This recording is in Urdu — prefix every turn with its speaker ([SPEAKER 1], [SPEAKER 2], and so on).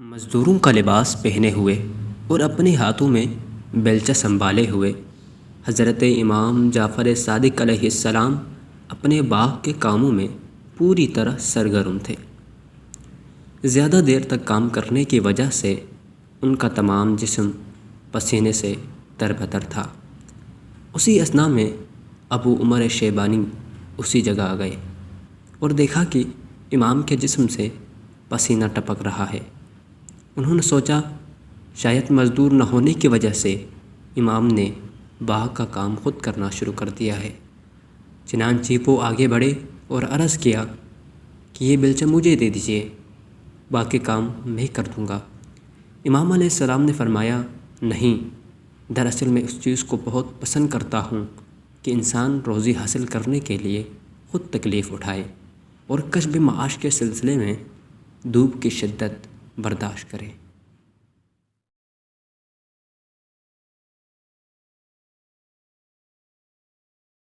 [SPEAKER 1] مزدوروں کا لباس پہنے ہوئے اور اپنے ہاتھوں میں بیلچہ سنبھالے ہوئے حضرت امام جعفر صادق علیہ السلام اپنے باغ کے کاموں میں پوری طرح سرگرم تھے۔ زیادہ دیر تک کام کرنے کی وجہ سے ان کا تمام جسم پسینے سے تربتر تھا۔ اسی اثناء میں ابو عمر شیبانی اسی جگہ آ گئے اور دیکھا کہ امام کے جسم سے پسینہ ٹپک رہا ہے۔ انہوں نے سوچا شاید مزدور نہ ہونے کی وجہ سے امام نے باغ کا کام خود کرنا شروع کر دیا ہے۔ چنانچہ وہ آگے بڑھے اور عرض کیا کہ یہ بیلچہ مجھے دے دیجئے، باقی کام میں کر دوں گا۔ امام علیہ السلام نے فرمایا، نہیں، دراصل میں اس چیز کو بہت پسند کرتا ہوں کہ انسان روزی حاصل کرنے کے لیے خود تکلیف اٹھائے اور کسب معاش کے سلسلے میں دھوپ کی شدت برداشت کرے۔